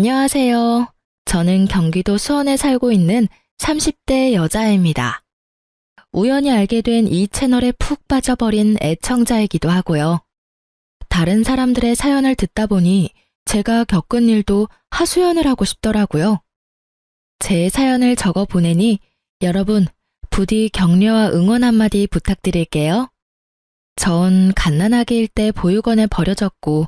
안녕하세요. 저는 경기도 수원에 살고 있는 30대 여자입니다. 우연히 알게 된 이 채널에 푹 빠져버린 애청자이기도 하고요. 다른 사람들의 사연을 듣다 보니 제가 겪은 일도 하소연을 하고 싶더라고요. 제 사연을 적어 보내니 여러분 부디 격려와 응원 한마디 부탁드릴게요. 전 갓난아기일 때 보육원에 버려졌고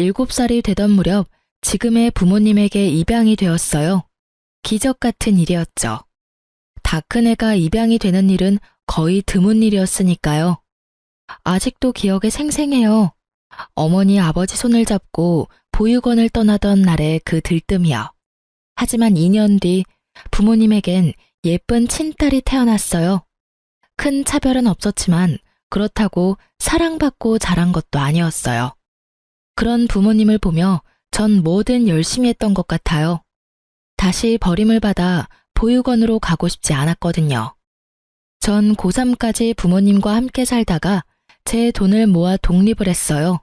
7살이 되던 무렵 지금의 부모님에게 입양이 되었어요. 기적 같은 일이었죠. 다 큰 애가 입양이 되는 일은 거의 드문 일이었으니까요. 아직도 기억에 생생해요. 어머니 아버지 손을 잡고 보육원을 떠나던 날의 그 들뜸이요. 하지만 2년 뒤 부모님에겐 예쁜 친딸이 태어났어요. 큰 차별은 없었지만 그렇다고 사랑받고 자란 것도 아니었어요. 그런 부모님을 보며 전 뭐든 열심히 했던 것 같아요. 다시 버림을 받아 보육원으로 가고 싶지 않았거든요. 전 고3까지 부모님과 함께 살다가 제 돈을 모아 독립을 했어요.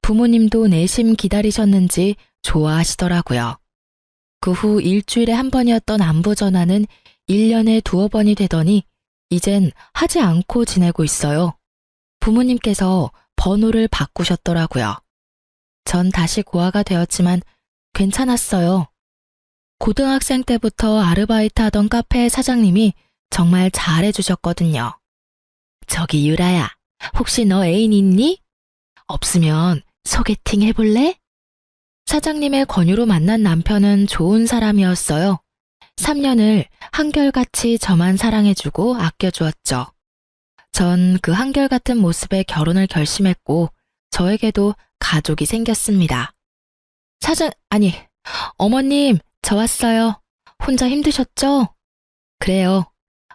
부모님도 내심 기다리셨는지 좋아하시더라고요. 그 후 일주일에 한 번이었던 안부 전화는 1년에 2번이 되더니 이젠 하지 않고 지내고 있어요. 부모님께서 번호를 바꾸셨더라고요. 전 다시 고아가 되었지만 괜찮았어요. 고등학생 때부터 아르바이트 하던 카페 사장님이 정말 잘해주셨거든요. 저기 유라야, 혹시 너 애인 있니? 없으면 소개팅 해볼래? 사장님의 권유로 만난 남편은 좋은 사람이었어요. 3년을 한결같이 저만 사랑해주고 아껴주었죠. 전 그 한결같은 모습에 결혼을 결심했고 저에게도 가족이 생겼습니다. 어머님, 저 왔어요. 혼자 힘드셨죠? 그래요.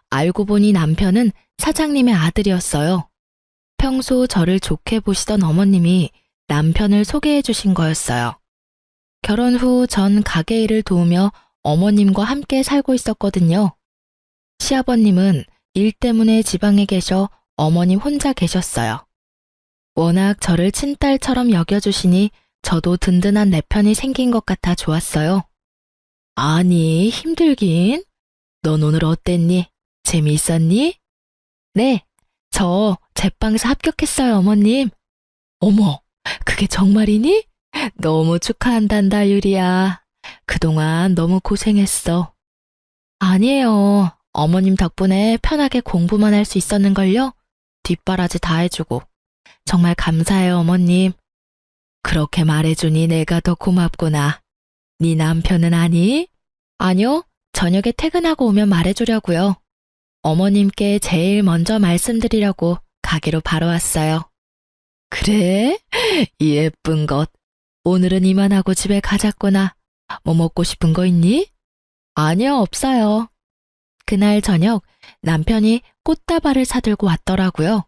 알고 보니 남편은 사장님의 아들이었어요. 평소 저를 좋게 보시던 어머님이 남편을 소개해 주신 거였어요. 결혼 후 전 가게 일을 도우며 어머님과 함께 살고 있었거든요. 시아버님은 일 때문에 지방에 계셔 어머님 혼자 계셨어요. 워낙 저를 친딸처럼 여겨주시니 저도 든든한 내 편이 생긴 것 같아 좋았어요. 아니, 힘들긴. 넌 오늘 어땠니? 재미있었니? 네, 저 제빵에서 합격했어요, 어머님. 어머, 그게 정말이니? 너무 축하한단다, 유리야. 그동안 너무 고생했어. 아니에요. 어머님 덕분에 편하게 공부만 할 수 있었는걸요? 뒷바라지 다 해주고. 정말 감사해요, 어머님. 그렇게 말해주니 내가 더 고맙구나. 네 남편은 아니? 아니요, 저녁에 퇴근하고 오면 말해주려고요. 어머님께 제일 먼저 말씀드리려고 가게로 바로 왔어요. 그래? 이 예쁜 것. 오늘은 이만하고 집에 가자꾸나. 뭐 먹고 싶은 거 있니? 아니요, 없어요. 그날 저녁 남편이 꽃다발을 사들고 왔더라고요.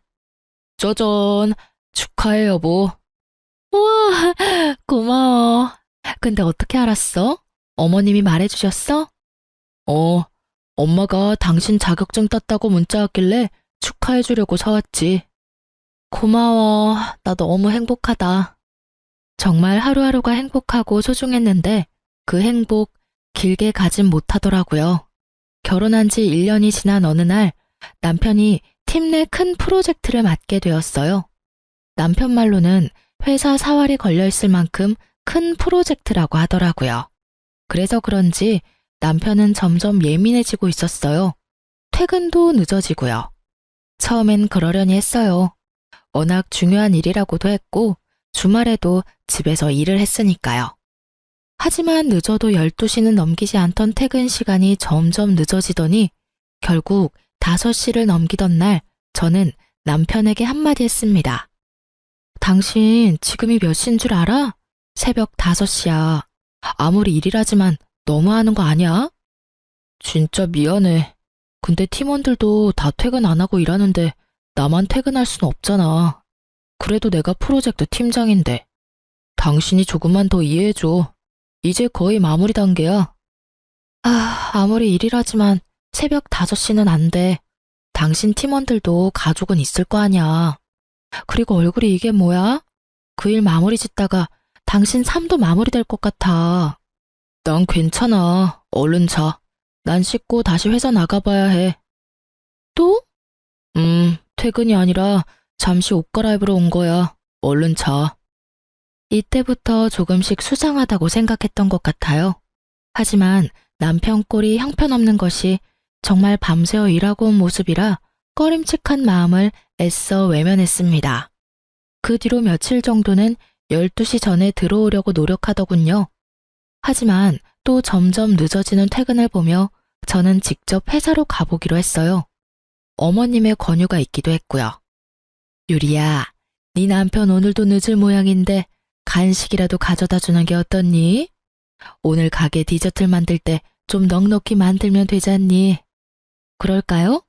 짜잔, 축하해 여보. 우와, 고마워. 근데 어떻게 알았어? 어머님이 말해주셨어? 엄마가 당신 자격증 땄다고 문자 왔길래 축하해주려고 사왔지. 고마워. 나 너무 행복하다. 정말 하루하루가 행복하고 소중했는데 그 행복 길게 가진 못하더라고요. 결혼한 지 1년이 지난 어느 날 남편이 팀 내 큰 프로젝트를 맡게 되었어요. 남편 말로는 회사 사활이 걸려있을 만큼 큰 프로젝트라고 하더라고요. 그래서 그런지 남편은 점점 예민해지고 있었어요. 퇴근도 늦어지고요. 처음엔 그러려니 했어요. 워낙 중요한 일이라고도 했고 주말에도 집에서 일을 했으니까요. 하지만 늦어도 12시는 넘기지 않던 퇴근 시간이 점점 늦어지더니 결국 5시를 넘기던 날 저는 남편에게 한마디 했습니다. 당신 지금이 몇 시인 줄 알아? 새벽 5시야. 아무리 일이라지만 너무하는 거 아니야? 진짜 미안해. 근데 팀원들도 다 퇴근 안 하고 일하는데 나만 퇴근할 순 없잖아. 그래도 내가 프로젝트 팀장인데. 당신이 조금만 더 이해해줘. 이제 거의 마무리 단계야. 아무리 일이라지만 새벽 5시는 안 돼. 당신 팀원들도 가족은 있을 거 아니야. 그리고 얼굴이 이게 뭐야? 그 일 마무리 짓다가 당신 삶도 마무리될 것 같아. 난 괜찮아. 얼른 자. 난 씻고 다시 회사 나가봐야 해. 또? 퇴근이 아니라 잠시 옷 갈아입으러 온 거야. 얼른 자. 이때부터 조금씩 수상하다고 생각했던 것 같아요. 하지만 남편 꼴이 형편없는 것이 정말 밤새워 일하고 온 모습이라 꺼림칙한 마음을 애써 외면했습니다. 그 뒤로 며칠 정도는 12시 전에 들어오려고 노력하더군요. 하지만 또 점점 늦어지는 퇴근을 보며 저는 직접 회사로 가보기로 했어요. 어머님의 권유가 있기도 했고요. 유리야, 네 남편 오늘도 늦을 모양인데 간식이라도 가져다 주는 게 어떻니? 오늘 가게 디저트를 만들 때 좀 넉넉히 만들면 되잖니? 그럴까요?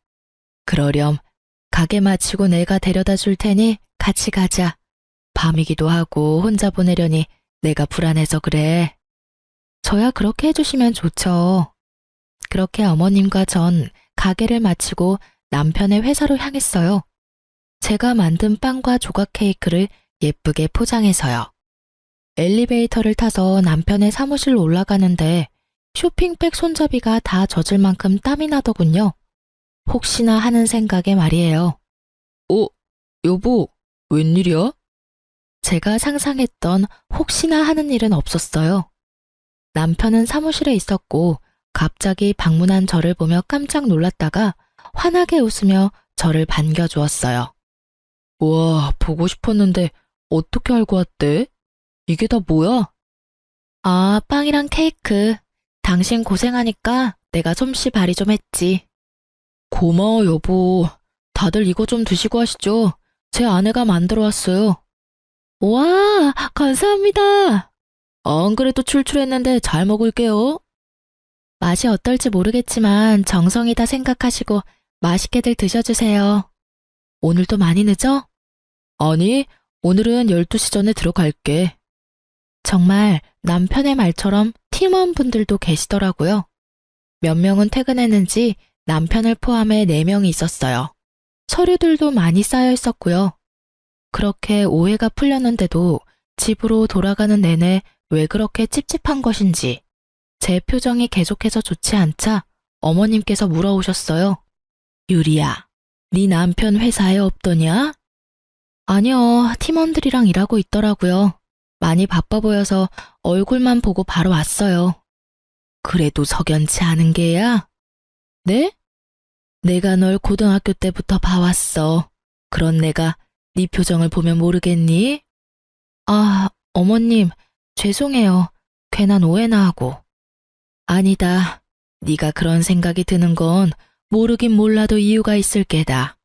그러렴. 가게 마치고 내가 데려다 줄 테니 같이 가자. 밤이기도 하고 혼자 보내려니 내가 불안해서 그래. 저야 그렇게 해주시면 좋죠. 그렇게 어머님과 전 가게를 마치고 남편의 회사로 향했어요. 제가 만든 빵과 조각 케이크를 예쁘게 포장해서요. 엘리베이터를 타서 남편의 사무실로 올라가는데 쇼핑백 손잡이가 다 젖을 만큼 땀이 나더군요. 혹시나 하는 생각에 말이에요. 여보, 웬일이야? 제가 상상했던 혹시나 하는 일은 없었어요. 남편은 사무실에 있었고 갑자기 방문한 저를 보며 깜짝 놀랐다가 환하게 웃으며 저를 반겨주었어요. 우와, 보고 싶었는데 어떻게 알고 왔대? 이게 다 뭐야? 아, 빵이랑 케이크. 당신 고생하니까 내가 솜씨 발휘 좀 했지. 고마워, 여보. 다들 이거 좀 드시고 하시죠. 제 아내가 만들어 왔어요. 와, 감사합니다. 안 그래도 출출했는데 잘 먹을게요. 맛이 어떨지 모르겠지만 정성이다 생각하시고 맛있게들 드셔주세요. 오늘도 많이 늦어? 아니, 오늘은 12시 전에 들어갈게. 정말 남편의 말처럼 팀원분들도 계시더라고요. 몇 명은 퇴근했는지 남편을 포함해 4명이 있었어요. 서류들도 많이 쌓여 있었고요. 그렇게 오해가 풀렸는데도 집으로 돌아가는 내내 왜 그렇게 찝찝한 것인지 제 표정이 계속해서 좋지 않자 어머님께서 물어오셨어요. 유리야, 네 남편 회사에 없더냐? 아니요, 팀원들이랑 일하고 있더라고요. 많이 바빠 보여서 얼굴만 보고 바로 왔어요. 그래도 석연치 않은 게야? 네? 내가 널 고등학교 때부터 봐왔어. 그런 내가 네 표정을 보면 모르겠니? 아, 어머님, 죄송해요. 괜한 오해나 하고. 아니다. 네가 그런 생각이 드는 건 모르긴 몰라도 이유가 있을 게다.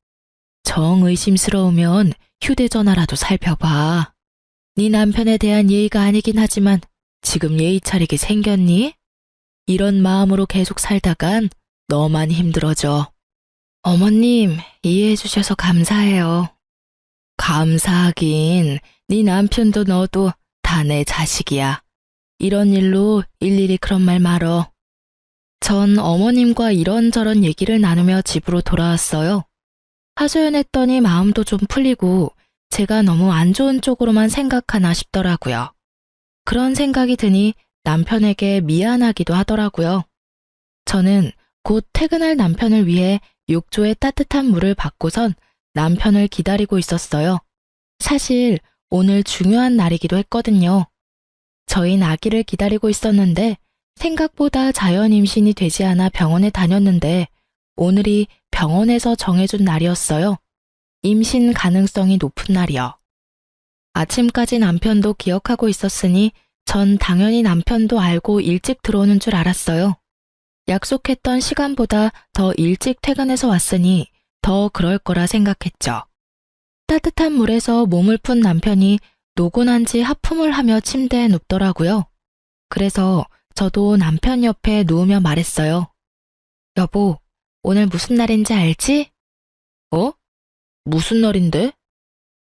정 의심스러우면 휴대전화라도 살펴봐. 네 남편에 대한 예의가 아니긴 하지만 지금 예의 차리게 생겼니? 이런 마음으로 계속 살다간 너만 힘들어져. 어머님, 이해해 주셔서 감사해요. 감사하긴, 네 남편도 너도 다 내 자식이야. 이런 일로 일일이 그런 말 말어. 전 어머님과 이런저런 얘기를 나누며 집으로 돌아왔어요. 하소연했더니 마음도 좀 풀리고 제가 너무 안 좋은 쪽으로만 생각하나 싶더라고요. 그런 생각이 드니 남편에게 미안하기도 하더라고요. 저는 곧 퇴근할 남편을 위해 욕조에 따뜻한 물을 받고선 남편을 기다리고 있었어요. 사실 오늘 중요한 날이기도 했거든요. 저희 아기를 기다리고 있었는데 생각보다 자연 임신이 되지 않아 병원에 다녔는데 오늘이 병원에서 정해준 날이었어요. 임신 가능성이 높은 날이요. 아침까지 남편도 기억하고 있었으니 전 당연히 남편도 알고 일찍 들어오는 줄 알았어요. 약속했던 시간보다 더 일찍 퇴근해서 왔으니 더 그럴 거라 생각했죠. 따뜻한 물에서 몸을 푼 남편이 노곤한지 하품을 하며 침대에 눕더라고요. 그래서 저도 남편 옆에 누우며 말했어요. 여보, 오늘 무슨 날인지 알지? 무슨 날인데?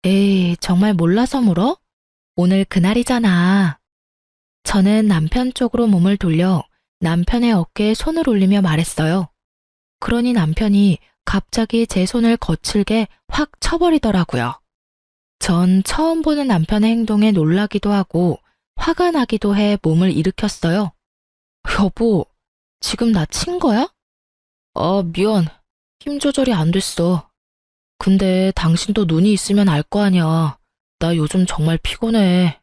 에이, 정말 몰라서 물어? 오늘 그날이잖아. 저는 남편 쪽으로 몸을 돌려 남편의 어깨에 손을 올리며 말했어요. 그러니 남편이 갑자기 제 손을 거칠게 확 쳐버리더라고요. 전 처음 보는 남편의 행동에 놀라기도 하고 화가 나기도 해 몸을 일으켰어요. 여보, 지금 나 친 거야? 아, 미안. 힘 조절이 안 됐어. 근데 당신도 눈이 있으면 알 거 아니야. 나 요즘 정말 피곤해.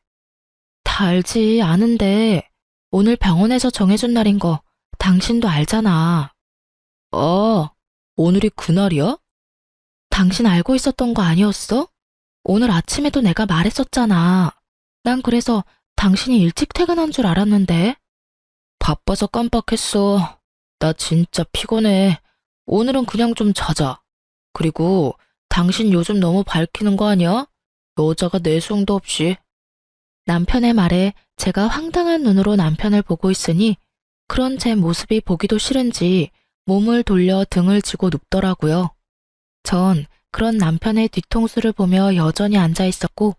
다 알지, 아는데. 오늘 병원에서 정해준 날인 거 당신도 알잖아. 아, 오늘이 그날이야? 당신 알고 있었던 거 아니었어? 오늘 아침에도 내가 말했었잖아. 난 그래서 당신이 일찍 퇴근한 줄 알았는데. 바빠서 깜빡했어. 나 진짜 피곤해. 오늘은 그냥 좀 자자. 그리고 당신 요즘 너무 밝히는 거 아니야? 여자가 내숭도 없이. 남편의 말에 제가 황당한 눈으로 남편을 보고 있으니 그런 제 모습이 보기도 싫은지 몸을 돌려 등을 쥐고 눕더라고요. 전 그런 남편의 뒤통수를 보며 여전히 앉아 있었고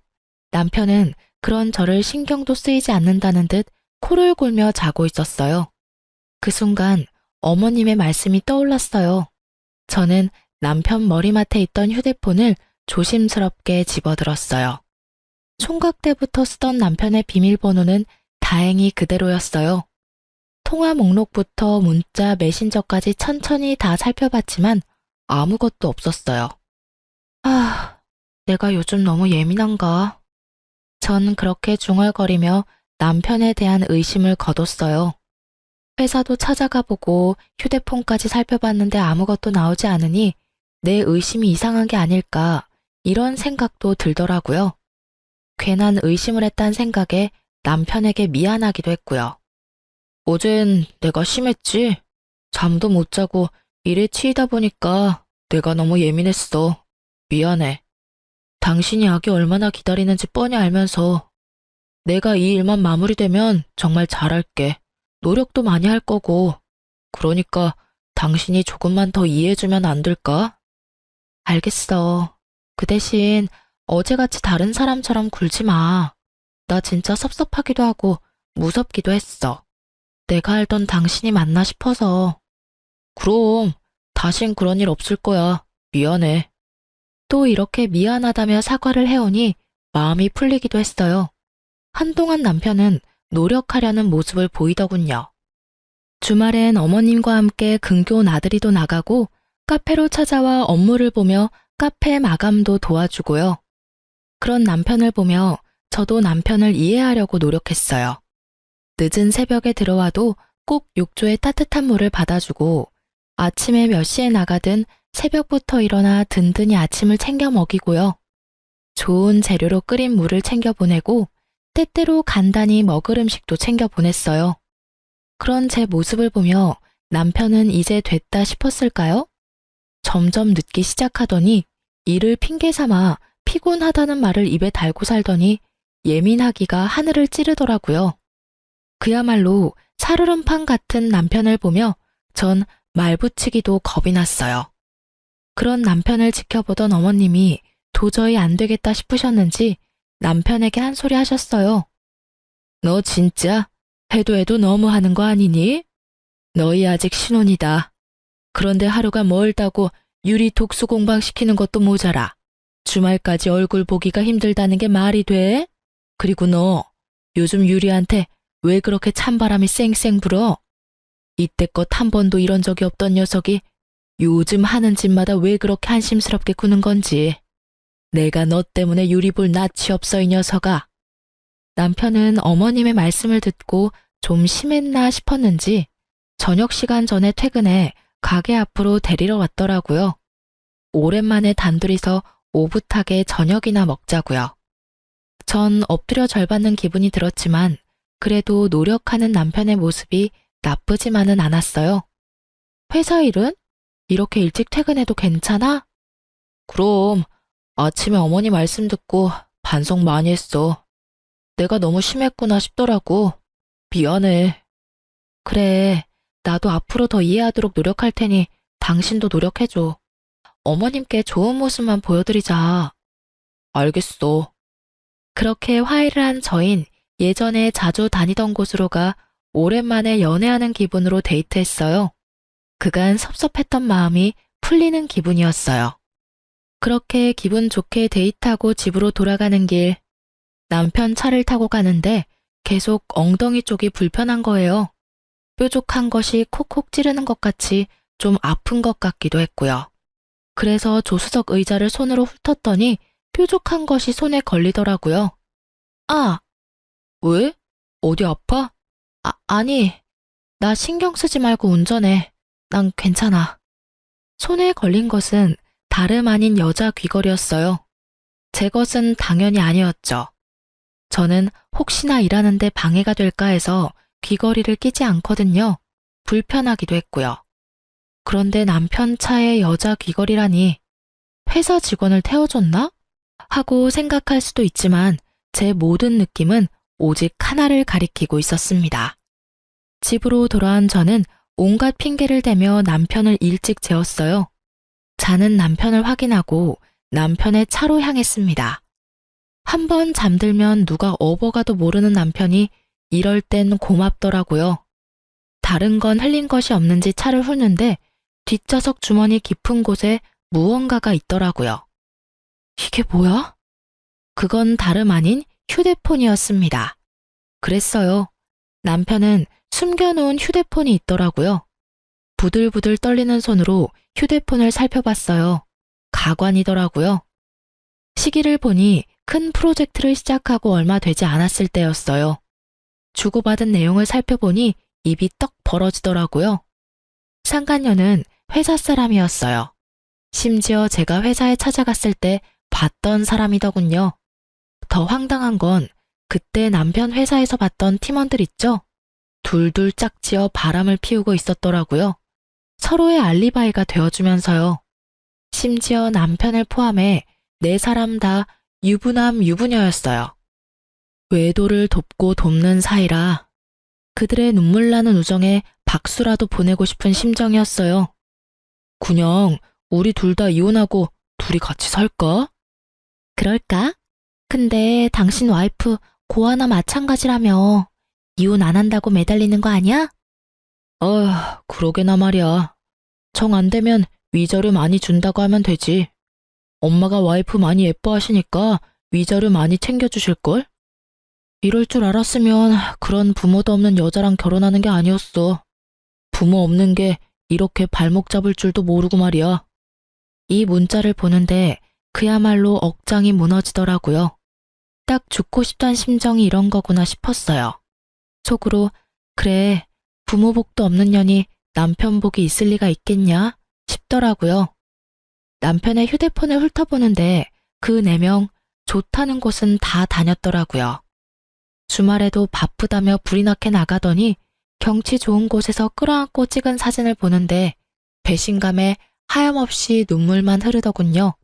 남편은 그런 저를 신경도 쓰이지 않는다는 듯 코를 골며 자고 있었어요. 그 순간 어머님의 말씀이 떠올랐어요. 저는 남편 머리맡에 있던 휴대폰을 조심스럽게 집어들었어요. 총각 때부터 쓰던 남편의 비밀번호는 다행히 그대로였어요. 통화 목록부터 문자, 메신저까지 천천히 다 살펴봤지만 아무것도 없었어요. 내가 요즘 너무 예민한가? 전 그렇게 중얼거리며 남편에 대한 의심을 거뒀어요. 회사도 찾아가 보고 휴대폰까지 살펴봤는데 아무것도 나오지 않으니 내 의심이 이상한 게 아닐까 이런 생각도 들더라고요. 괜한 의심을 했다는 생각에 남편에게 미안하기도 했고요. 어젠 내가 심했지? 잠도 못 자고 일에 치이다 보니까 내가 너무 예민했어. 미안해. 당신이 아기 얼마나 기다리는지 뻔히 알면서 내가 이 일만 마무리되면 정말 잘할게. 노력도 많이 할 거고. 그러니까 당신이 조금만 더 이해해주면 안 될까? 알겠어. 그 대신 어제같이 다른 사람처럼 굴지 마. 나 진짜 섭섭하기도 하고 무섭기도 했어. 내가 알던 당신이 맞나 싶어서. 그럼 다신 그런 일 없을 거야. 미안해. 또 이렇게 미안하다며 사과를 해오니 마음이 풀리기도 했어요. 한동안 남편은 노력하려는 모습을 보이더군요. 주말엔 어머님과 함께 근교 나들이도 나가고 카페로 찾아와 업무를 보며 카페 마감도 도와주고요. 그런 남편을 보며 저도 남편을 이해하려고 노력했어요. 늦은 새벽에 들어와도 꼭 욕조에 따뜻한 물을 받아주고 아침에 몇 시에 나가든 새벽부터 일어나 든든히 아침을 챙겨 먹이고요. 좋은 재료로 끓인 물을 챙겨 보내고 때때로 간단히 먹을 음식도 챙겨 보냈어요. 그런 제 모습을 보며 남편은 이제 됐다 싶었을까요? 점점 늦기 시작하더니 일을 핑계 삼아 피곤하다는 말을 입에 달고 살더니 예민하기가 하늘을 찌르더라고요. 그야말로 살얼음판 같은 남편을 보며 전 말붙이기도 겁이 났어요. 그런 남편을 지켜보던 어머님이 도저히 안 되겠다 싶으셨는지 남편에게 한 소리 하셨어요. 너 진짜 해도 너무 하는 거 아니니? 너희 아직 신혼이다. 그런데 하루가 멀다고 유리 독수 공방시키는 것도 모자라. 주말까지 얼굴 보기가 힘들다는 게 말이 돼? 그리고 너 요즘 유리한테 왜 그렇게 찬바람이 쌩쌩 불어? 이때껏 한 번도 이런 적이 없던 녀석이 요즘 하는 짓마다 왜 그렇게 한심스럽게 구는 건지. 내가 너 때문에 유리 볼 낯이 없어 이 녀석아. 남편은 어머님의 말씀을 듣고 좀 심했나 싶었는지 저녁 시간 전에 퇴근해 가게 앞으로 데리러 왔더라고요. 오랜만에 단둘이서 오붓하게 저녁이나 먹자고요. 전 엎드려 절받는 기분이 들었지만 그래도 노력하는 남편의 모습이 나쁘지만은 않았어요. 회사 일은? 이렇게 일찍 퇴근해도 괜찮아? 그럼 아침에 어머니 말씀 듣고 반성 많이 했어. 내가 너무 심했구나 싶더라고. 미안해. 그래, 나도 앞으로 더 이해하도록 노력할 테니 당신도 노력해줘. 어머님께 좋은 모습만 보여드리자. 알겠어. 그렇게 화해를 한 저흰 예전에 자주 다니던 곳으로 가 오랜만에 연애하는 기분으로 데이트했어요. 그간 섭섭했던 마음이 풀리는 기분이었어요. 그렇게 기분 좋게 데이트하고 집으로 돌아가는 길, 남편 차를 타고 가는데 계속 엉덩이 쪽이 불편한 거예요. 뾰족한 것이 콕콕 찌르는 것 같이 좀 아픈 것 같기도 했고요. 그래서 조수석 의자를 손으로 훑었더니 뾰족한 것이 손에 걸리더라고요. 아, 왜? 어디 아파? 아니, 나 신경 쓰지 말고 운전해. 난 괜찮아. 손에 걸린 것은 다름 아닌 여자 귀걸이였어요. 제 것은 당연히 아니었죠. 저는 혹시나 일하는데 방해가 될까 해서 귀걸이를 끼지 않거든요. 불편하기도 했고요. 그런데 남편 차에 여자 귀걸이라니 회사 직원을 태워줬나? 하고 생각할 수도 있지만 제 모든 느낌은 오직 하나를 가리키고 있었습니다. 집으로 돌아온 저는 온갖 핑계를 대며 남편을 일찍 재웠어요. 자는 남편을 확인하고 남편의 차로 향했습니다. 한번 잠들면 누가 업어가도 모르는 남편이 이럴 땐 고맙더라고요. 다른 건 흘린 것이 없는지 차를 훑는데 뒷좌석 주머니 깊은 곳에 무언가가 있더라고요. 이게 뭐야? 그건 다름 아닌 휴대폰이었습니다. 그랬어요. 남편은 숨겨놓은 휴대폰이 있더라고요. 부들부들 떨리는 손으로 휴대폰을 살펴봤어요. 가관이더라고요. 시기를 보니 큰 프로젝트를 시작하고 얼마 되지 않았을 때였어요. 주고받은 내용을 살펴보니 입이 떡 벌어지더라고요. 상간녀는 회사 사람이었어요. 심지어 제가 회사에 찾아갔을 때 봤던 사람이더군요. 더 황당한 건 그때 남편 회사에서 봤던 팀원들 있죠? 둘둘 짝지어 바람을 피우고 있었더라고요. 서로의 알리바이가 되어주면서요. 심지어 남편을 포함해 4사람 다 유부남 유부녀였어요. 외도를 돕고 돕는 사이라 그들의 눈물나는 우정에 박수라도 보내고 싶은 심정이었어요. 그냥 우리 둘 다 이혼하고 둘이 같이 살까? 그럴까? 근데 당신 와이프 고아나 마찬가지라며 이혼 안 한다고 매달리는 거 아니야? 그러게나 말이야. 정 안 되면 위자료 많이 준다고 하면 되지. 엄마가 와이프 많이 예뻐하시니까 위자료 많이 챙겨주실걸? 이럴 줄 알았으면 그런 부모도 없는 여자랑 결혼하는 게 아니었어. 부모 없는 게 이렇게 발목 잡을 줄도 모르고 말이야. 이 문자를 보는데 그야말로 억장이 무너지더라고요. 딱 죽고 싶다는 심정이 이런 거구나 싶었어요. 속으로 그래, 부모 복도 없는 년이 남편 복이 있을 리가 있겠냐 싶더라고요. 남편의 휴대폰을 훑어보는데 그 4명 좋다는 곳은 다 다녔더라고요. 주말에도 바쁘다며 불이 나게 나가더니 경치 좋은 곳에서 끌어안고 찍은 사진을 보는데 배신감에 하염없이 눈물만 흐르더군요.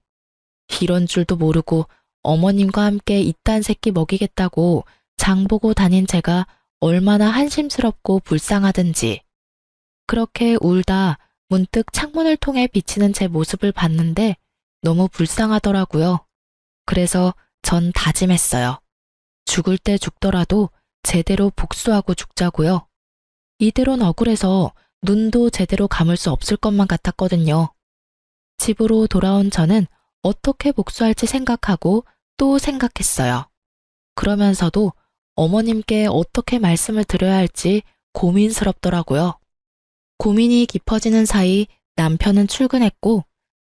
이런 줄도 모르고 어머님과 함께 이딴 새끼 먹이겠다고 장보고 다닌 제가 얼마나 한심스럽고 불쌍하든지. 그렇게 울다 문득 창문을 통해 비치는 제 모습을 봤는데 너무 불쌍하더라고요. 그래서 전 다짐했어요. 죽을 때 죽더라도 제대로 복수하고 죽자고요. 이대로는 억울해서 눈도 제대로 감을 수 없을 것만 같았거든요. 집으로 돌아온 저는 어떻게 복수할지 생각하고 또 생각했어요. 그러면서도 어머님께 어떻게 말씀을 드려야 할지 고민스럽더라고요. 고민이 깊어지는 사이 남편은 출근했고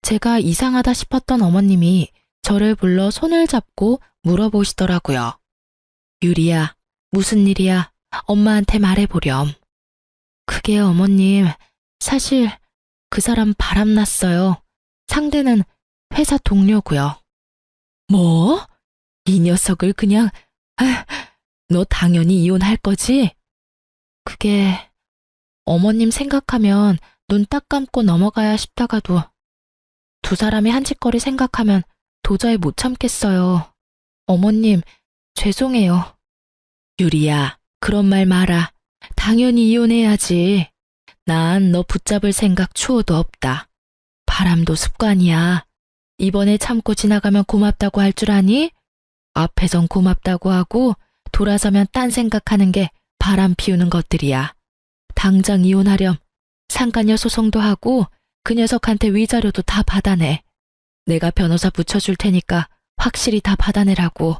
제가 이상하다 싶었던 어머님이 저를 불러 손을 잡고 물어보시더라고요. 유리야, 무슨 일이야? 엄마한테 말해보렴. 그게 어머님, 사실 그 사람 바람났어요. 상대는 회사 동료고요. 뭐? 이 녀석을 그냥, 너 당연히 이혼할 거지? 그게 어머님 생각하면 눈 딱 감고 넘어가야 싶다가도 두 사람이 한 짓거리 생각하면 도저히 못 참겠어요. 어머님, 죄송해요. 유리야, 그런 말 마라. 당연히 이혼해야지. 난 너 붙잡을 생각 추호도 없다. 바람도 습관이야. 이번에 참고 지나가면 고맙다고 할 줄 아니? 앞에선 고맙다고 하고 돌아서면 딴 생각하는 게 바람 피우는 것들이야. 당장 이혼하렴. 상간녀 소송도 하고 그 녀석한테 위자료도 다 받아내. 내가 변호사 붙여줄 테니까 확실히 다 받아내라고.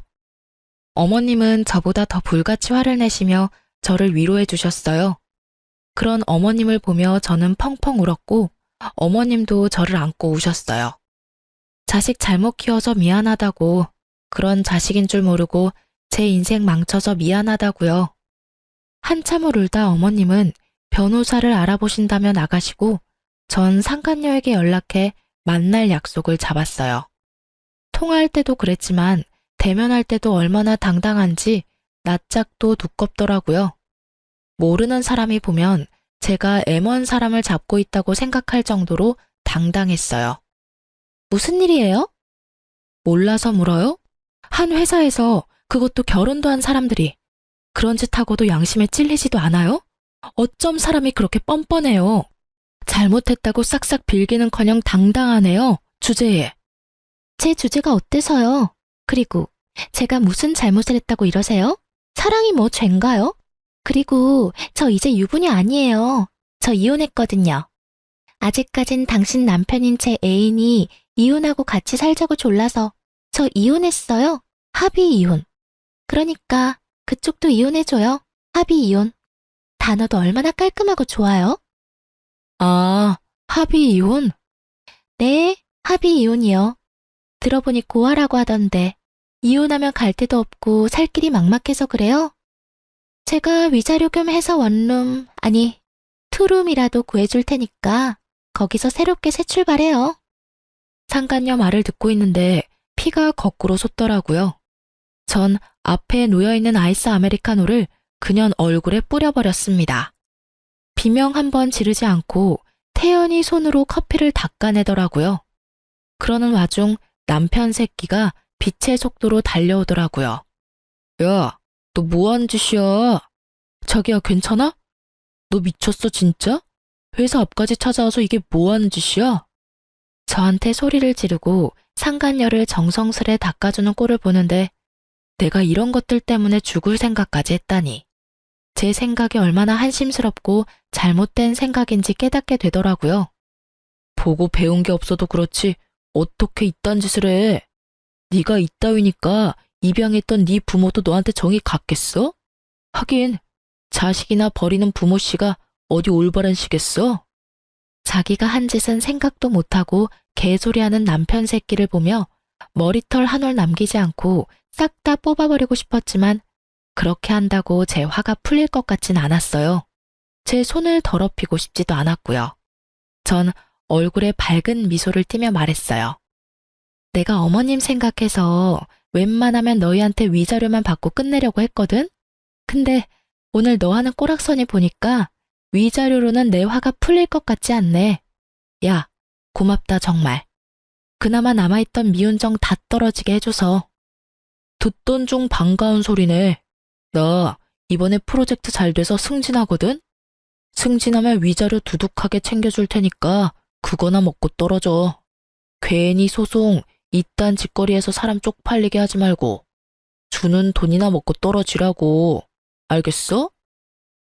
어머님은 저보다 더 불같이 화를 내시며 저를 위로해 주셨어요. 그런 어머님을 보며 저는 펑펑 울었고 어머님도 저를 안고 우셨어요. 자식 잘못 키워서 미안하다고, 그런 자식인 줄 모르고 제 인생 망쳐서 미안하다고요. 한참을 울다 어머님은 변호사를 알아보신다며 나가시고 전 상간녀에게 연락해 만날 약속을 잡았어요. 통화할 때도 그랬지만 대면할 때도 얼마나 당당한지 낯짝도 두껍더라고요. 모르는 사람이 보면 제가 M1 사람을 잡고 있다고 생각할 정도로 당당했어요. 무슨 일이에요? 몰라서 물어요? 한 회사에서, 그것도 결혼도 한 사람들이 그런 짓 하고도 양심에 찔리지도 않아요? 어쩜 사람이 그렇게 뻔뻔해요? 잘못했다고 싹싹 빌기는커녕 당당하네요, 주제에. 제 주제가 어때서요? 그리고 제가 무슨 잘못을 했다고 이러세요? 사랑이 뭐 죄인가요? 그리고 저 이제 유부녀 아니에요. 저 이혼했거든요. 아직까진 당신 남편인 제 애인이 이혼하고 같이 살자고 졸라서 저 이혼했어요. 합의 이혼. 그러니까 그쪽도 이혼해줘요. 합의 이혼. 단어도 얼마나 깔끔하고 좋아요. 아, 합의 이혼? 네, 합의 이혼이요. 들어보니 고아라고 하던데 이혼하면 갈 데도 없고 살 길이 막막해서 그래요? 제가 위자료 겸 해서 원룸, 아니 투룸이라도 구해줄 테니까 거기서 새롭게 새 출발해요. 상간녀 말을 듣고 있는데 피가 거꾸로 솟더라고요. 전 앞에 놓여있는 아이스 아메리카노를 그년 얼굴에 뿌려버렸습니다. 비명 한 번 지르지 않고 태연히 손으로 커피를 닦아내더라고요. 그러는 와중 남편 새끼가 빛의 속도로 달려오더라고요. 야, 너 뭐하는 짓이야? 자기야, 괜찮아? 너 미쳤어 진짜? 회사 앞까지 찾아와서 이게 뭐하는 짓이야? 저한테 소리를 지르고 상간녀를 정성스레 닦아주는 꼴을 보는데 내가 이런 것들 때문에 죽을 생각까지 했다니. 제 생각이 얼마나 한심스럽고 잘못된 생각인지 깨닫게 되더라고요. 보고 배운 게 없어도 그렇지 어떻게 이딴 짓을 해? 네가 이따위니까 입양했던 네 부모도 너한테 정이 갔겠어? 하긴 자식이나 버리는 부모씨가 어디 올바른 시겠어? 자기가 한 짓은 생각도 못하고 개소리하는 남편 새끼를 보며 머리털 한 올 남기지 않고 싹 다 뽑아버리고 싶었지만 그렇게 한다고 제 화가 풀릴 것 같진 않았어요. 제 손을 더럽히고 싶지도 않았고요. 전 얼굴에 밝은 미소를 띠며 말했어요. 내가 어머님 생각해서 웬만하면 너희한테 위자료만 받고 끝내려고 했거든? 근데 오늘 너 하는 꼬락서니 보니까 위자료로는 내 화가 풀릴 것 같지 않네. 야, 고맙다 정말. 그나마 남아있던 미운정 다 떨어지게 해줘서. 듣던 중 반가운 소리네. 나 이번에 프로젝트 잘 돼서 승진하거든? 승진하면 위자료 두둑하게 챙겨줄 테니까 그거나 먹고 떨어져. 괜히 소송, 이딴 짓거리에서 사람 쪽팔리게 하지 말고 주는 돈이나 먹고 떨어지라고. 알겠어?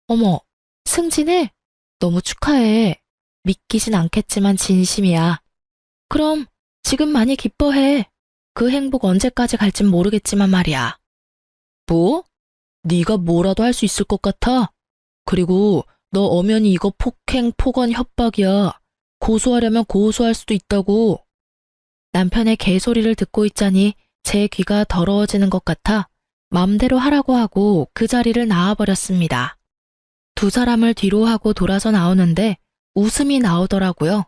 어머, 승진해? 너무 축하해. 믿기진 않겠지만 진심이야. 그럼 지금 많이 기뻐해. 그 행복 언제까지 갈진 모르겠지만 말이야. 뭐? 네가 뭐라도 할 수 있을 것 같아? 그리고 너 엄연히 이거 폭행, 폭언, 협박이야. 고소하려면 고소할 수도 있다고. 남편의 개소리를 듣고 있자니 제 귀가 더러워지는 것 같아 맘대로 하라고 하고 그 자리를 나와버렸습니다. 두 사람을 뒤로 하고 돌아서 나오는데 웃음이 나오더라고요.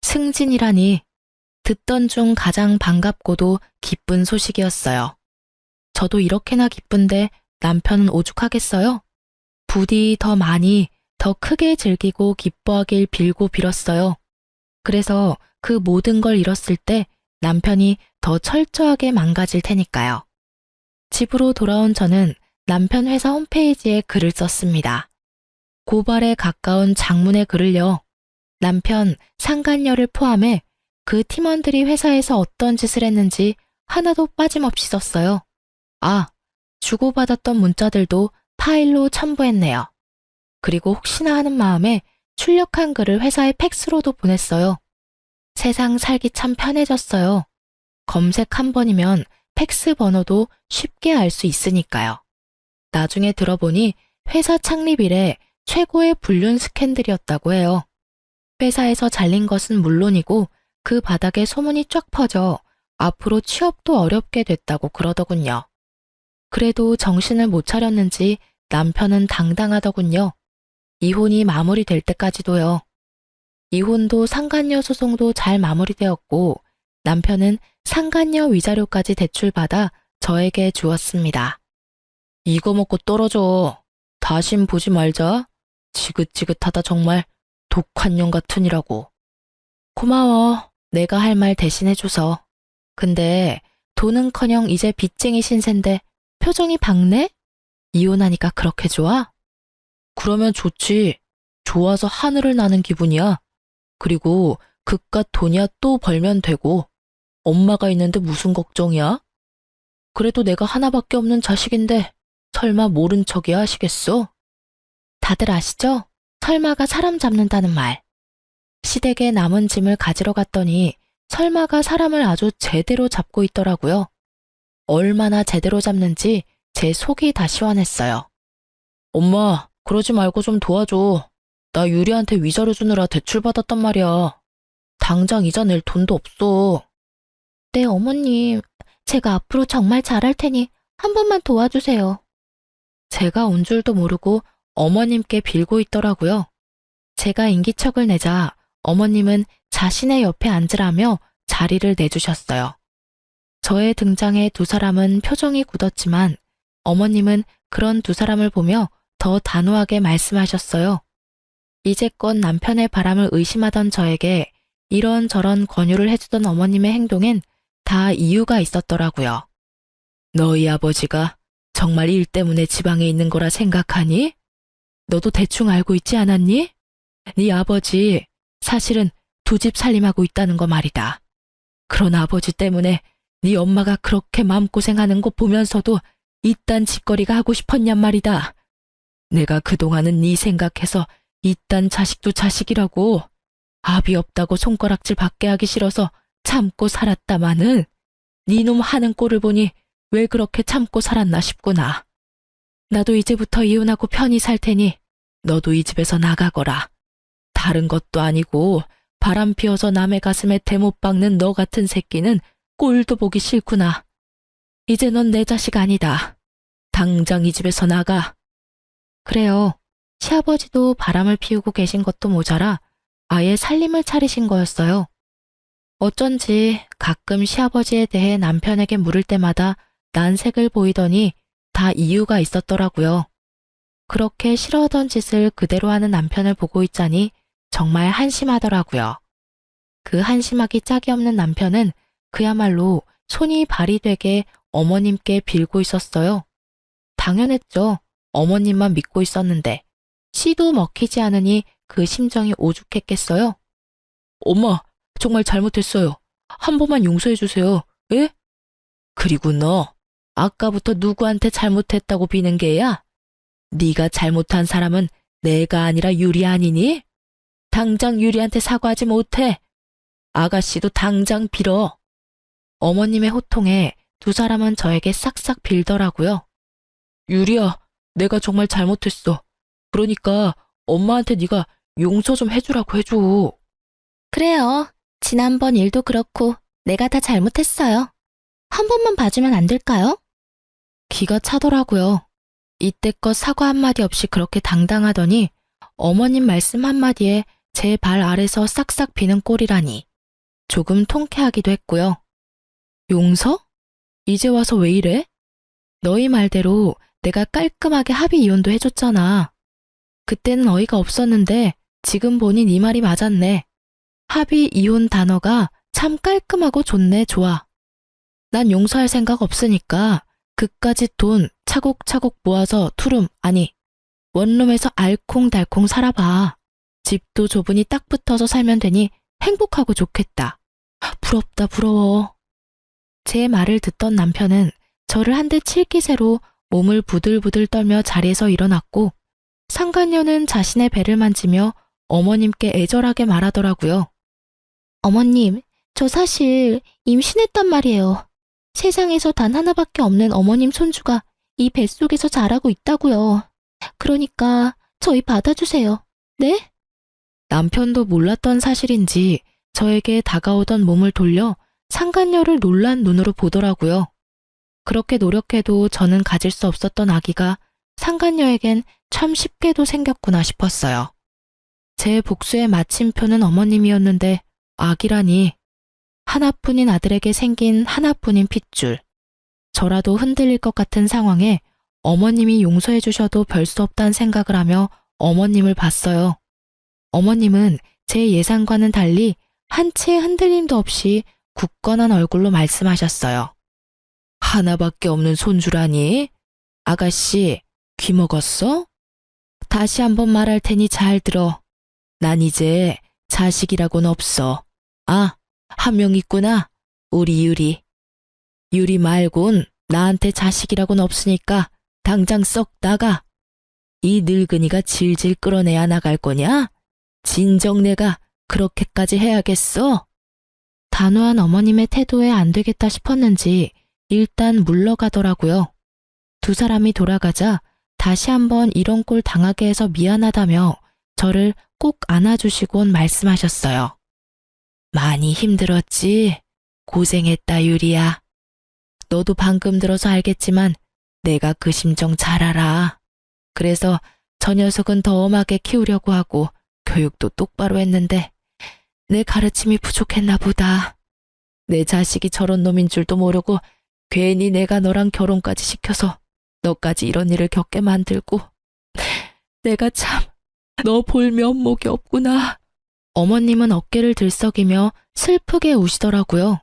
승진이라니. 듣던 중 가장 반갑고도 기쁜 소식이었어요. 저도 이렇게나 기쁜데 남편은 오죽하겠어요? 부디 더 많이, 더 크게 즐기고 기뻐하길 빌고 빌었어요. 그래서 그 모든 걸 잃었을 때 남편이 더 철저하게 망가질 테니까요. 집으로 돌아온 저는 남편 회사 홈페이지에 글을 썼습니다. 고발에 가까운 장문의 글을요. 남편, 상간녀를 포함해 그 팀원들이 회사에서 어떤 짓을 했는지 하나도 빠짐없이 썼어요. 아, 주고받았던 문자들도 파일로 첨부했네요. 그리고 혹시나 하는 마음에 출력한 글을 회사에 팩스로도 보냈어요. 세상 살기 참 편해졌어요. 검색 한 번이면 팩스 번호도 쉽게 알 수 있으니까요. 나중에 들어보니 회사 창립 이래 최고의 불륜 스캔들이었다고 해요. 회사에서 잘린 것은 물론이고 그 바닥에 소문이 쫙 퍼져 앞으로 취업도 어렵게 됐다고 그러더군요. 그래도 정신을 못 차렸는지 남편은 당당하더군요. 이혼이 마무리될 때까지도요. 이혼도 상간녀 소송도 잘 마무리되었고 남편은 상간녀 위자료까지 대출받아 저에게 주었습니다. 이거 먹고 떨어져. 다신 보지 말자. 지긋지긋하다 정말. 독한 년 같으니라고. 고마워. 내가 할 말 대신해줘서. 근데 돈은커녕 이제 빚쟁이 신세인데 표정이 밝네? 이혼하니까 그렇게 좋아? 그러면 좋지. 좋아서 하늘을 나는 기분이야. 그리고 그깟 돈이야 또 벌면 되고. 엄마가 있는데 무슨 걱정이야? 그래도 내가 하나밖에 없는 자식인데 설마 모른 척이야 하시겠어? 다들 아시죠? 설마가 사람 잡는다는 말. 시댁에 남은 짐을 가지러 갔더니 설마가 사람을 아주 제대로 잡고 있더라고요. 얼마나 제대로 잡는지 제 속이 다 시원했어요. 엄마, 그러지 말고 좀 도와줘. 나 유리한테 위자료 주느라 대출받았단 말이야. 당장 이자 낼 돈도 없어. 네, 어머님. 제가 앞으로 정말 잘할 테니 한 번만 도와주세요. 제가 온 줄도 모르고 어머님께 빌고 있더라고요. 제가 인기척을 내자 어머님은 자신의 옆에 앉으라며 자리를 내주셨어요. 저의 등장에 두 사람은 표정이 굳었지만 어머님은 그런 두 사람을 보며 더 단호하게 말씀하셨어요. 이제껏 남편의 바람을 의심하던 저에게 이런저런 권유를 해주던 어머님의 행동엔 다 이유가 있었더라고요. 너희 아버지가 정말 일 때문에 지방에 있는 거라 생각하니? 너도 대충 알고 있지 않았니? 네 아버지 사실은 두 집 살림하고 있다는 거 말이다. 그런 아버지 때문에 네 엄마가 그렇게 마음고생하는 거 보면서도 이딴 짓거리가 하고 싶었냔 말이다. 내가 그동안은 네 생각해서 이딴 자식도 자식이라고 압이 없다고 손가락질 받게 하기 싫어서 참고 살았다마는 네 놈 하는 꼴을 보니 왜 그렇게 참고 살았나 싶구나. 나도 이제부터 이혼하고 편히 살 테니 너도 이 집에서 나가거라. 다른 것도 아니고 바람 피워서 남의 가슴에 대못 박는 너 같은 새끼는 꼴도 보기 싫구나. 이제 넌 내 자식 아니다. 당장 이 집에서 나가. 그래요. 시아버지도 바람을 피우고 계신 것도 모자라 아예 살림을 차리신 거였어요. 어쩐지 가끔 시아버지에 대해 남편에게 물을 때마다 난색을 보이더니 다 이유가 있었더라고요. 그렇게 싫어하던 짓을 그대로 하는 남편을 보고 있자니 정말 한심하더라고요. 그 한심하기 짝이 없는 남편은 그야말로 손이 발이 되게 어머님께 빌고 있었어요. 당연했죠. 어머님만 믿고 있었는데 씨도 먹히지 않으니 그 심정이 오죽했겠어요. 엄마, 정말 잘못했어요. 한 번만 용서해 주세요. 예? 그리고 너 아까부터 누구한테 잘못했다고 비는 게야? 네가 잘못한 사람은 내가 아니라 유리 아니니? 당장 유리한테 사과하지 못해. 아가씨도 당장 빌어. 어머님의 호통에 두 사람은 저에게 싹싹 빌더라고요. 유리야, 내가 정말 잘못했어. 그러니까 엄마한테 네가 용서 좀 해주라고 해줘. 그래요. 지난번 일도 그렇고 내가 다 잘못했어요. 한 번만 봐주면 안 될까요? 기가 차더라고요. 이때껏 사과 한마디 없이 그렇게 당당하더니 어머님 말씀 한마디에 제 발 아래서 싹싹 비는 꼴이라니 조금 통쾌하기도 했고요. 용서? 이제 와서 왜 이래? 너희 말대로 내가 깔끔하게 합의 이혼도 해줬잖아. 그때는 어이가 없었는데 지금 보니 네 말이 맞았네. 합의 이혼 단어가 참 깔끔하고 좋네. 좋아. 난 용서할 생각 없으니까 그까짓 돈 차곡차곡 모아서 투룸 아니 원룸에서 알콩달콩 살아봐. 집도 좁으니 딱 붙어서 살면 되니 행복하고 좋겠다. 부럽다 부러워. 제 말을 듣던 남편은 저를 한 대 칠 기세로 몸을 부들부들 떨며 자리에서 일어났고 상간녀는 자신의 배를 만지며 어머님께 애절하게 말하더라고요. 어머님, 저 사실 임신했단 말이에요. 세상에서 단 하나밖에 없는 어머님 손주가 이 뱃속에서 자라고 있다고요. 그러니까 저희 받아주세요. 네? 남편도 몰랐던 사실인지 저에게 다가오던 몸을 돌려 상간녀를 놀란 눈으로 보더라고요. 그렇게 노력해도 저는 가질 수 없었던 아기가 상간녀에겐 참 쉽게도 생겼구나 싶었어요. 제 복수의 마침표는 어머님이었는데 아기라니. 하나뿐인 아들에게 생긴 하나뿐인 핏줄. 저라도 흔들릴 것 같은 상황에 어머님이 용서해 주셔도 별 수 없다는 생각을 하며 어머님을 봤어요. 어머님은 제 예상과는 달리 한치의 흔들림도 없이 굳건한 얼굴로 말씀하셨어요. 하나밖에 없는 손주라니? 아가씨, 귀 먹었어? 다시 한번 말할 테니 잘 들어. 난 이제 자식이라고는 없어. 아, 한 명 있구나. 우리 유리. 유리 말곤 나한테 자식이라고는 없으니까 당장 썩 나가. 이 늙은이가 질질 끌어내야 나갈 거냐? 진정 내가 그렇게까지 해야겠어? 단호한 어머님의 태도에 안 되겠다 싶었는지 일단 물러가더라고요. 두 사람이 돌아가자 다시 한번 이런 꼴 당하게 해서 미안하다며 저를 꼭 안아주시곤 말씀하셨어요. 많이 힘들었지? 고생했다, 유리야. 너도 방금 들어서 알겠지만 내가 그 심정 잘 알아. 그래서 저 녀석은 더 엄하게 키우려고 하고 교육도 똑바로 했는데 내 가르침이 부족했나 보다. 내 자식이 저런 놈인 줄도 모르고 괜히 내가 너랑 결혼까지 시켜서 너까지 이런 일을 겪게 만들고 내가 참 너 볼 면목이 없구나. 어머님은 어깨를 들썩이며 슬프게 우시더라고요.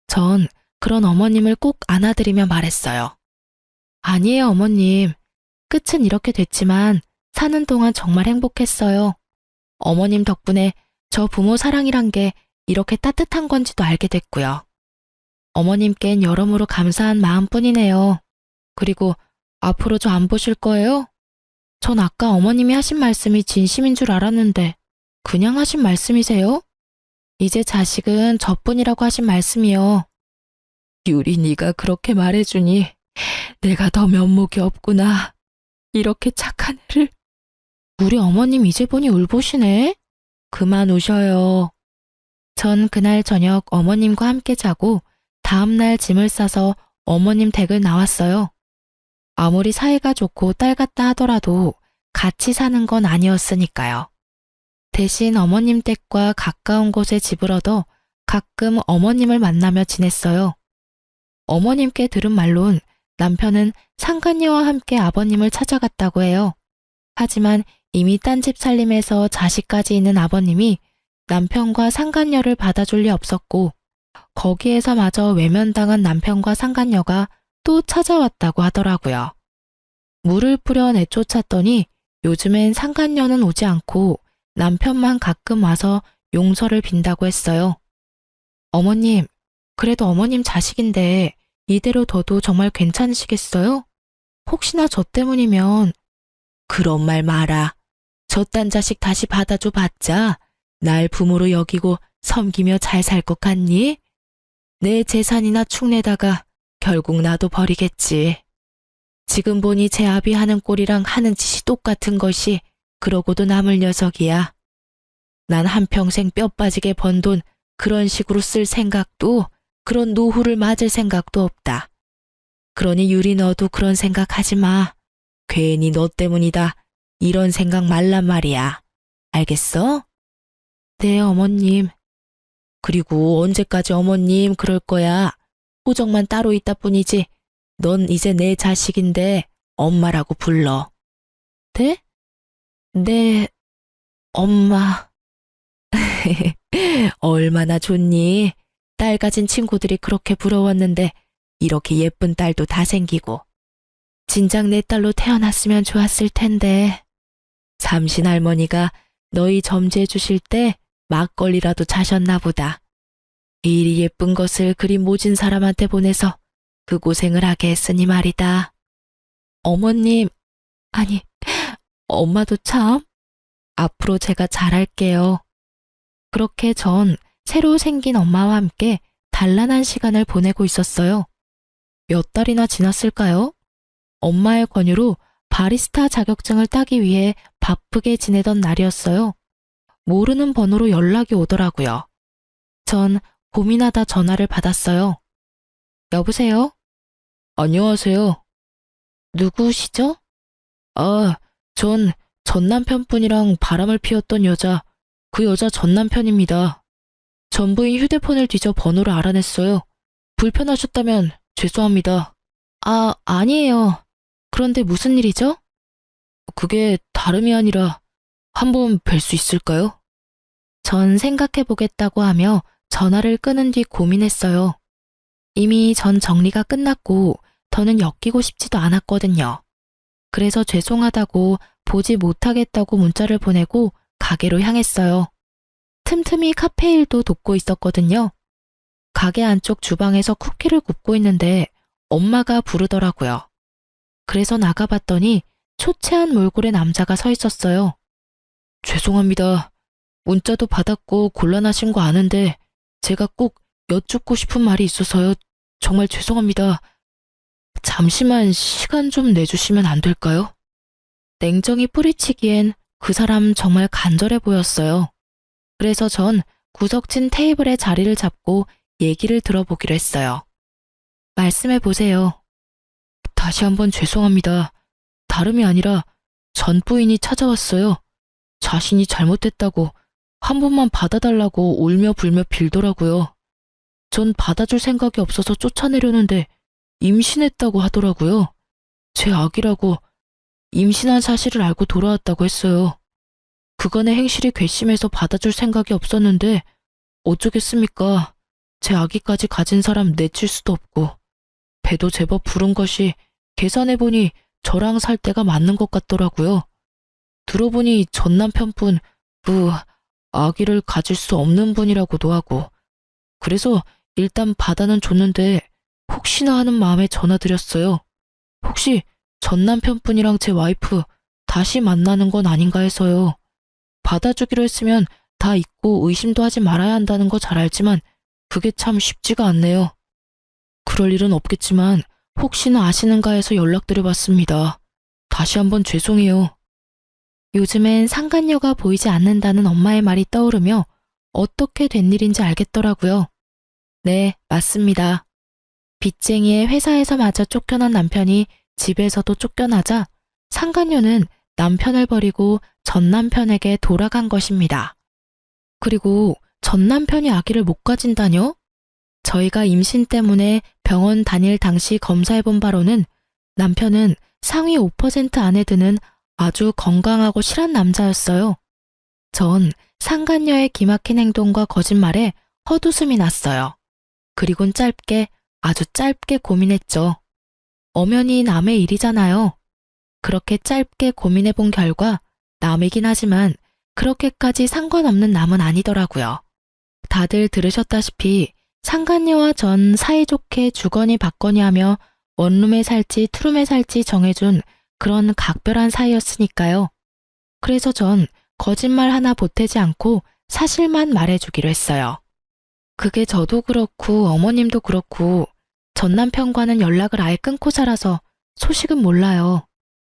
전 그런 어머님을 꼭 안아드리며 말했어요. 아니에요, 어머님. 끝은 이렇게 됐지만 사는 동안 정말 행복했어요. 어머님 덕분에 저 부모 사랑이란 게 이렇게 따뜻한 건지도 알게 됐고요. 어머님께는 여러모로 감사한 마음뿐이네요. 그리고 앞으로 저 안 보실 거예요? 전 아까 어머님이 하신 말씀이 진심인 줄 알았는데 그냥 하신 말씀이세요? 이제 자식은 저뿐이라고 하신 말씀이요. 유리 네가 그렇게 말해주니 내가 더 면목이 없구나. 이렇게 착한 애를. 우리 어머님 이제 보니 울보시네. 그만 우셔요. 전 그날 저녁 어머님과 함께 자고 다음날 짐을 싸서 어머님 댁을 나왔어요. 아무리 사이가 좋고 딸 같다 하더라도 같이 사는 건 아니었으니까요. 대신 어머님 댁과 가까운 곳에 집을 얻어 가끔 어머님을 만나며 지냈어요. 어머님께 들은 말론 남편은 상간녀와 함께 아버님을 찾아갔다고 해요. 하지만 이미 딴 집 살림에서 자식까지 있는 아버님이 남편과 상간녀를 받아줄 리 없었고 거기에서마저 외면당한 남편과 상간녀가 또 찾아왔다고 하더라고요. 물을 뿌려 내쫓았더니 요즘엔 상간녀는 오지 않고 남편만 가끔 와서 용서를 빈다고 했어요. 어머님, 그래도 어머님 자식인데 이대로 둬도 정말 괜찮으시겠어요? 혹시나 저 때문이면. 그런 말 마라. 저딴 자식 다시 받아줘 봤자 날 부모로 여기고 섬기며 잘 살 것 같니? 내 재산이나 축내다가 결국 나도 버리겠지. 지금 보니 제 아비 하는 꼴이랑 하는 짓이 똑같은 것이 그러고도 남을 녀석이야. 난 한평생 뼈 빠지게 번 돈 그런 식으로 쓸 생각도 그런 노후를 맞을 생각도 없다. 그러니 유리 너도 그런 생각하지 마. 괜히 너 때문이다. 이런 생각 말란 말이야. 알겠어? 네, 어머님. 그리고 언제까지 어머님 그럴 거야. 호적만 따로 있다 뿐이지. 넌 이제 내 자식인데 엄마라고 불러. 네? 네, 엄마. 얼마나 좋니? 딸 가진 친구들이 그렇게 부러웠는데 이렇게 예쁜 딸도 다 생기고. 진작 내 딸로 태어났으면 좋았을 텐데. 삼신 할머니가 너희 점지해 주실 때 막걸리라도 자셨나 보다. 이리 예쁜 것을 그리 모진 사람한테 보내서 그 고생을 하게 했으니 말이다. 어머님, 아니, 엄마도 참. 앞으로 제가 잘할게요. 그렇게 전 새로 생긴 엄마와 함께 단란한 시간을 보내고 있었어요. 몇 달이나 지났을까요? 엄마의 권유로 바리스타 자격증을 따기 위해 바쁘게 지내던 날이었어요. 모르는 번호로 연락이 오더라고요. 전 고민하다 전화를 받았어요. 여보세요? 안녕하세요. 누구시죠? 아, 전 남편분이랑 바람을 피웠던 여자, 그 여자 전 남편입니다. 전부인 휴대폰을 뒤져 번호를 알아냈어요. 불편하셨다면 죄송합니다. 아, 아니에요. 그런데 무슨 일이죠? 그게 다름이 아니라 한번 뵐 수 있을까요? 전 생각해보겠다고 하며 전화를 끊은 뒤 고민했어요. 이미 전 정리가 끝났고 더는 엮이고 싶지도 않았거든요. 그래서 죄송하다고 보지 못하겠다고 문자를 보내고 가게로 향했어요. 틈틈이 카페 일도 돕고 있었거든요. 가게 안쪽 주방에서 쿠키를 굽고 있는데 엄마가 부르더라고요. 그래서 나가봤더니 초췌한 몰골의 남자가 서 있었어요. 죄송합니다. 문자도 받았고 곤란하신 거 아는데 제가 꼭 여쭙고 싶은 말이 있어서요. 정말 죄송합니다. 잠시만 시간 좀 내주시면 안 될까요? 냉정히 뿌리치기엔 그 사람 정말 간절해 보였어요. 그래서 전 구석진 테이블에 자리를 잡고 얘기를 들어보기로 했어요. 말씀해 보세요. 다시 한번 죄송합니다. 다름이 아니라 전 부인이 찾아왔어요. 자신이 잘못했다고 한 번만 받아달라고 울며 불며 빌더라고요. 전 받아줄 생각이 없어서 쫓아내려는데 임신했다고 하더라고요. 제 아기라고 임신한 사실을 알고 돌아왔다고 했어요. 그간의 행실이 괘씸해서 받아줄 생각이 없었는데 어쩌겠습니까? 제 아기까지 가진 사람 내칠 수도 없고 배도 제법 부른 것이 계산해보니 저랑 살 때가 맞는 것 같더라고요. 들어보니 전 남편분 아기를 가질 수 없는 분이라고도 하고 그래서 일단 받아는 줬는데 혹시나 하는 마음에 전화드렸어요. 혹시 전 남편분이랑 제 와이프 다시 만나는 건 아닌가 해서요. 받아주기로 했으면 다 잊고 의심도 하지 말아야 한다는 거 잘 알지만 그게 참 쉽지가 않네요. 그럴 일은 없겠지만 혹시나 아시는가 해서 연락드려봤습니다. 다시 한번 죄송해요. 요즘엔 상간녀가 보이지 않는다는 엄마의 말이 떠오르며 어떻게 된 일인지 알겠더라고요. 네, 맞습니다. 빚쟁이의 회사에서마저 쫓겨난 남편이 집에서도 쫓겨나자 상간녀는 남편을 버리고 전 남편에게 돌아간 것입니다. 그리고 전 남편이 아기를 못 가진다뇨? 저희가 임신 때문에 병원 다닐 당시 검사해본 바로는 남편은 상위 5% 안에 드는 아주 건강하고 실한 남자였어요. 전 상간녀의 기막힌 행동과 거짓말에 헛웃음이 났어요. 그리곤 아주 짧게 고민했죠. 엄연히 남의 일이잖아요. 그렇게 짧게 고민해본 결과 남이긴 하지만 그렇게까지 상관없는 남은 아니더라고요. 다들 들으셨다시피 상간녀와 전 사이좋게 주거니 받거니 하며 원룸에 살지 투룸에 살지 정해준 그런 각별한 사이였으니까요. 그래서 전 거짓말 하나 보태지 않고 사실만 말해주기로 했어요. 그게 저도 그렇고 어머님도 그렇고 전 남편과는 연락을 아예 끊고 살아서 소식은 몰라요.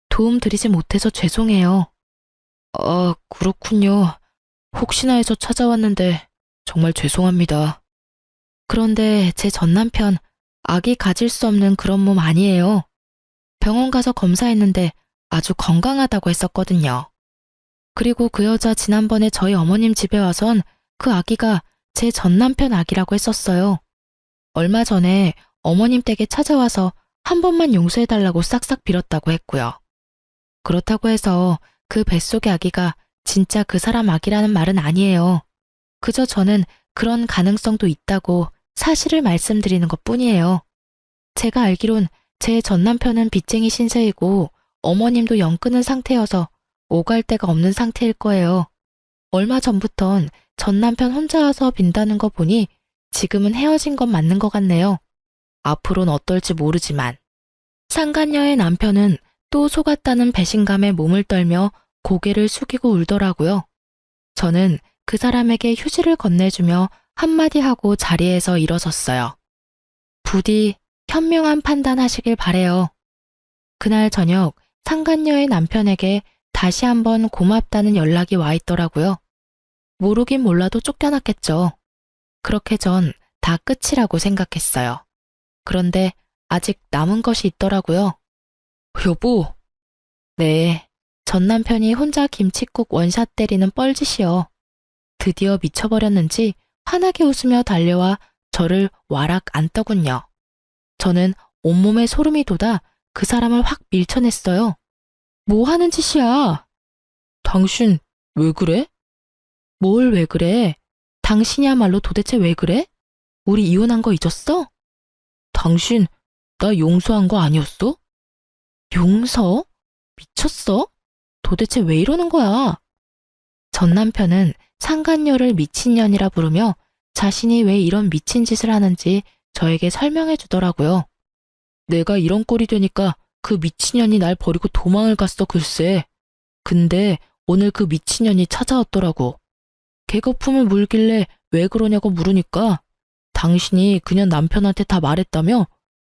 도움 드리지 못해서 죄송해요. 그렇군요. 혹시나 해서 찾아왔는데 정말 죄송합니다. 그런데 제 전 남편 아기 가질 수 없는 그런 몸 아니에요. 병원 가서 검사했는데 아주 건강하다고 했었거든요. 그리고 그 여자 지난번에 저희 어머님 집에 와선 그 아기가 제 전 남편 아기라고 했었어요. 얼마 전에 어머님 댁에 찾아와서 한 번만 용서해달라고 싹싹 빌었다고 했고요. 그렇다고 해서 그 뱃속의 아기가 진짜 그 사람 아기라는 말은 아니에요. 그저 저는 그런 가능성도 있다고 사실을 말씀드리는 것뿐이에요. 제가 알기론 제 전 남편은 빚쟁이 신세이고 어머님도 영 끊은 상태여서 오갈 데가 없는 상태일 거예요. 얼마 전부턴 전 남편 혼자 와서 빈다는 거 보니 지금은 헤어진 건 맞는 것 같네요. 앞으론 어떨지 모르지만. 상간녀의 남편은 또 속았다는 배신감에 몸을 떨며 고개를 숙이고 울더라고요. 저는 그 사람에게 휴지를 건네주며 한마디 하고 자리에서 일어섰어요. 부디 현명한 판단하시길 바래요. 그날 저녁 상간녀의 남편에게 다시 한번 고맙다는 연락이 와 있더라고요. 모르긴 몰라도 쫓겨났겠죠. 그렇게 전 다 끝이라고 생각했어요. 그런데 아직 남은 것이 있더라고요. 여보. 네, 전 남편이 혼자 김칫국 원샷 때리는 뻘짓이요. 드디어 미쳐버렸는지 환하게 웃으며 달려와 저를 와락 안더군요. 저는 온몸에 소름이 돋아 그 사람을 확 밀쳐냈어요. 뭐 하는 짓이야? 당신 왜 그래? 뭘 왜 그래? 당신이야말로 도대체 왜 그래? 우리 이혼한 거 잊었어? 당신 나 용서한 거 아니었어? 용서? 미쳤어? 도대체 왜 이러는 거야? 전 남편은 상간녀를 미친년이라 부르며 자신이 왜 이런 미친 짓을 하는지 저에게 설명해 주더라고요. 내가 이런 꼴이 되니까 그 미친년이 날 버리고 도망을 갔어 글쎄. 근데 오늘 그 미친년이 찾아왔더라고. 개거품을 물길래 왜 그러냐고 물으니까 당신이 그년 남편한테 다 말했다며?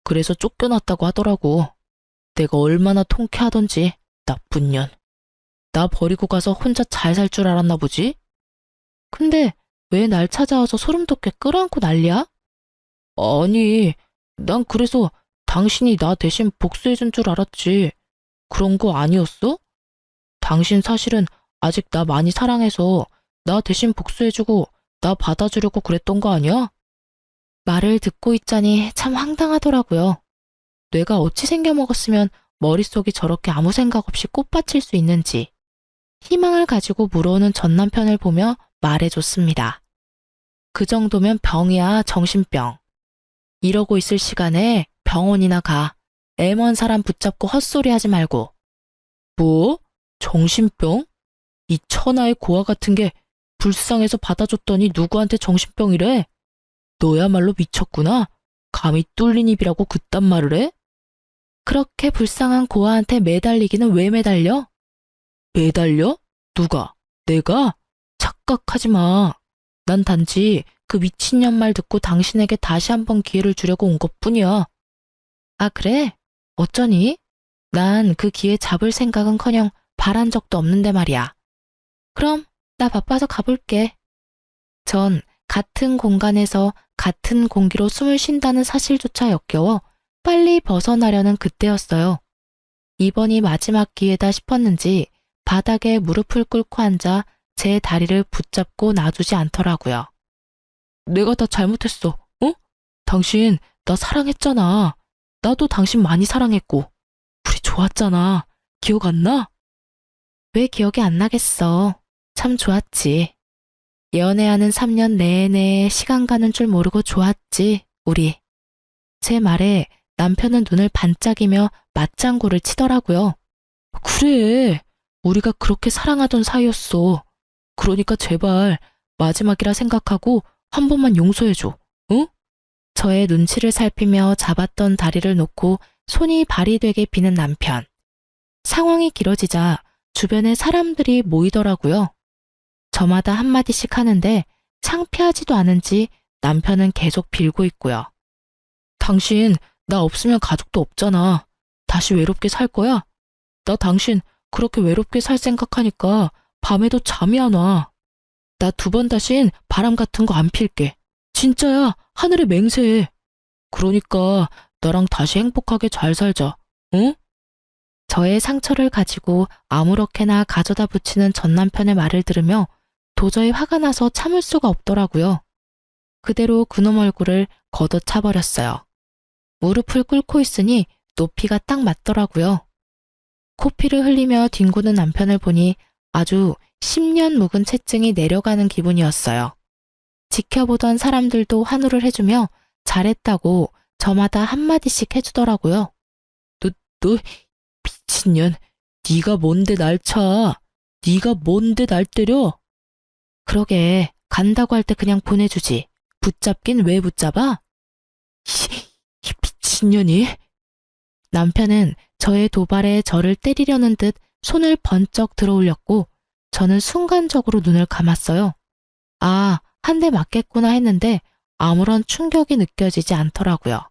그래서 쫓겨났다고 하더라고. 내가 얼마나 통쾌하던지, 나쁜 년. 나 버리고 가서 혼자 잘 살 줄 알았나 보지? 근데 왜 날 찾아와서 소름 돋게 끌어안고 난리야? 아니, 난 그래서 당신이 나 대신 복수해준 줄 알았지. 그런 거 아니었어? 당신 사실은 아직 나 많이 사랑해서 나 대신 복수해주고 나 받아주려고 그랬던 거 아니야? 말을 듣고 있자니 참 황당하더라고요. 뇌가 어찌 생겨먹었으면 머릿속이 저렇게 아무 생각 없이 꽃받칠 수 있는지 희망을 가지고 물어오는 전 남편을 보며 말해줬습니다. 그 정도면 병이야, 정신병. 이러고 있을 시간에 병원이나 가. 애먼 사람 붙잡고 헛소리 하지 말고. 뭐? 정신병? 이 천하의 고아 같은 게 불쌍해서 받아줬더니 누구한테 정신병이래? 너야말로 미쳤구나. 감히 뚫린 입이라고 그딴 말을 해? 그렇게 불쌍한 고아한테 매달리기는 왜 매달려? 매달려? 누가? 내가? 착각하지 마. 난 단지 그 미친년 말 듣고 당신에게 다시 한번 기회를 주려고 온 것뿐이야. 아, 그래? 어쩌니? 난 그 기회 잡을 생각은커녕 바란 적도 없는데 말이야. 그럼 나 바빠서 가볼게. 전 같은 공간에서 같은 공기로 숨을 쉰다는 사실조차 역겨워 빨리 벗어나려는 그때였어요. 이번이 마지막 기회다 싶었는지 바닥에 무릎을 꿇고 앉아 제 다리를 붙잡고 놔두지 않더라고요. 내가 다 잘못했어. 어? 당신 나 사랑했잖아. 나도 당신 많이 사랑했고. 우리 좋았잖아. 기억 안 나? 왜 기억이 안 나겠어. 참 좋았지. 연애하는 3년 내내 시간 가는 줄 모르고 좋았지, 우리. 제 말에 남편은 눈을 반짝이며 맞장구를 치더라고요. 그래, 우리가 그렇게 사랑하던 사이였어. 그러니까 제발 마지막이라 생각하고 한 번만 용서해줘, 응? 저의 눈치를 살피며 잡았던 다리를 놓고 손이 발이 되게 비는 남편. 상황이 길어지자 주변에 사람들이 모이더라고요. 저마다 한마디씩 하는데 창피하지도 않은지 남편은 계속 빌고 있고요. 당신 나 없으면 가족도 없잖아. 다시 외롭게 살 거야? 나 당신 그렇게 외롭게 살 생각하니까 밤에도 잠이 안 와. 나 2번 다신 바람 같은 거 안 필게. 진짜야, 하늘에 맹세해. 그러니까 나랑 다시 행복하게 잘 살자, 응? 저의 상처를 가지고 아무렇게나 가져다 붙이는 전 남편의 말을 들으며 도저히 화가 나서 참을 수가 없더라고요. 그대로 그놈 얼굴을 걷어차버렸어요. 무릎을 꿇고 있으니 높이가 딱 맞더라고요. 코피를 흘리며 뒹구는 남편을 보니 아주 10년 묵은 채증이 내려가는 기분이었어요. 지켜보던 사람들도 환호를 해주며 잘했다고 저마다 한마디씩 해주더라고요. 너 미친년, 네가 뭔데 날 차? 네가 뭔데 날 때려? 그러게, 간다고 할 때 그냥 보내주지. 붙잡긴 왜 붙잡아? 이 미친년이. 남편은 저의 도발에 저를 때리려는 듯 손을 번쩍 들어올렸고 저는 순간적으로 눈을 감았어요. 아, 한 대 맞겠구나 했는데 아무런 충격이 느껴지지 않더라고요.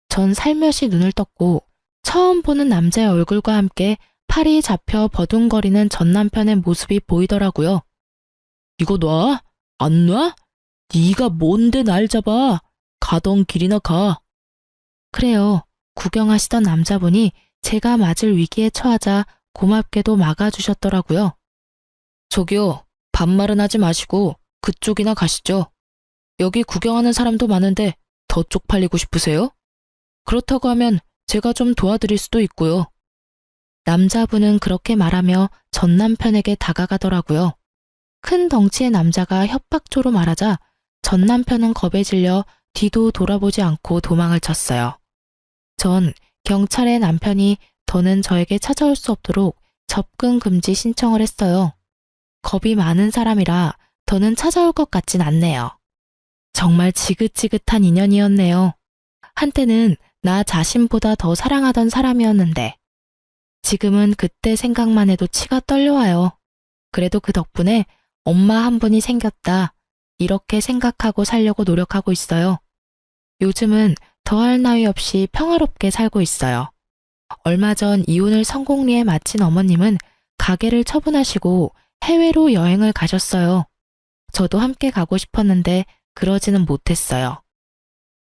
전 살며시 눈을 떴고 처음 보는 남자의 얼굴과 함께 팔이 잡혀 버둥거리는 전 남편의 모습이 보이더라고요. 이거 놔? 안 놔? 네가 뭔데 날 잡아? 가던 길이나 가. 그래요. 구경하시던 남자분이 제가 맞을 위기에 처하자 고맙게도 막아주셨더라고요. 저기요, 반말은 하지 마시고 그쪽이나 가시죠. 여기 구경하는 사람도 많은데 더 쪽팔리고 싶으세요? 그렇다고 하면 제가 좀 도와드릴 수도 있고요. 남자분은 그렇게 말하며 전 남편에게 다가가더라고요. 큰 덩치의 남자가 협박조로 말하자 전 남편은 겁에 질려 뒤도 돌아보지 않고 도망을 쳤어요. 전 경찰의 남편이 더는 저에게 찾아올 수 없도록 접근 금지 신청을 했어요. 겁이 많은 사람이라 더는 찾아올 것 같진 않네요. 정말 지긋지긋한 인연이었네요. 한때는 나 자신보다 더 사랑하던 사람이었는데 지금은 그때 생각만 해도 치가 떨려와요. 그래도 그 덕분에 엄마 한 분이 생겼다. 이렇게 생각하고 살려고 노력하고 있어요. 요즘은 더할 나위 없이 평화롭게 살고 있어요. 얼마 전 이혼을 성공리에 마친 어머님은 가게를 처분하시고 해외로 여행을 가셨어요. 저도 함께 가고 싶었는데 그러지는 못했어요.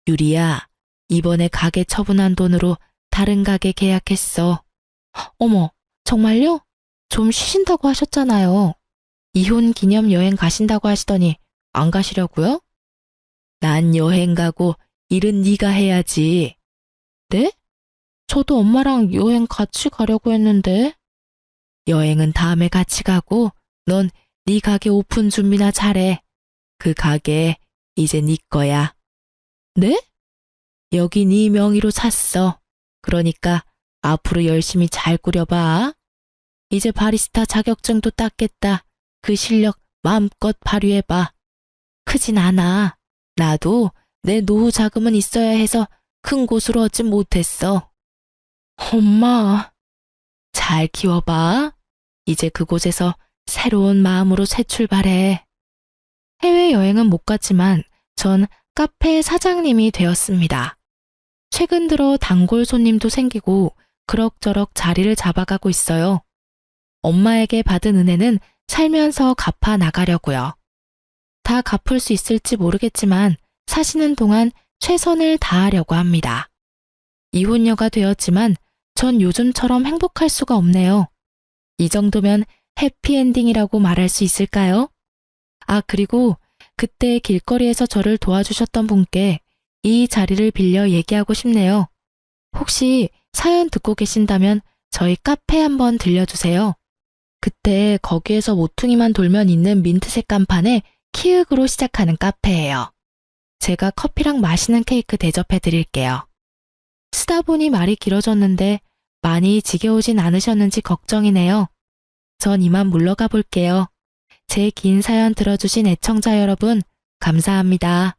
유리야, 이번에 가게 처분한 돈으로 다른 가게 계약했어. 어머, 정말요? 좀 쉬신다고 하셨잖아요. 이혼 기념 여행 가신다고 하시더니 안 가시려고요? 난 여행 가고 일은 네가 해야지. 네? 저도 엄마랑 여행 같이 가려고 했는데. 여행은 다음에 같이 가고 넌 네 가게 오픈 준비나 잘해. 그 가게 이제 네 거야. 네? 여기 네 명의로 샀어. 그러니까 앞으로 열심히 잘 꾸려봐. 이제 바리스타 자격증도 땄겠다. 그 실력 마음껏 발휘해봐. 크진 않아. 나도 내 노후 자금은 있어야 해서 큰 곳으로 얻진 못했어. 엄마, 잘 키워봐. 이제 그곳에서 새로운 마음으로 새 출발해. 해외여행은 못 갔지만 전 카페 사장님이 되었습니다. 최근 들어 단골 손님도 생기고 그럭저럭 자리를 잡아가고 있어요. 엄마에게 받은 은혜는 살면서 갚아 나가려고요. 다 갚을 수 있을지 모르겠지만 사시는 동안 최선을 다하려고 합니다. 이혼녀가 되었지만 전 요즘처럼 행복할 수가 없네요. 이 정도면 해피엔딩이라고 말할 수 있을까요? 아, 그리고 그때 길거리에서 저를 도와주셨던 분께 이 자리를 빌려 얘기하고 싶네요. 혹시 사연 듣고 계신다면 저희 카페 한번 들려주세요. 그때 거기에서 모퉁이만 돌면 있는 민트색 간판에 키읔으로 시작하는 카페예요. 제가 커피랑 맛있는 케이크 대접해 드릴게요. 쓰다 보니 말이 길어졌는데 많이 지겨우진 않으셨는지 걱정이네요. 전 이만 물러가 볼게요. 제 긴 사연 들어주신 애청자 여러분, 감사합니다.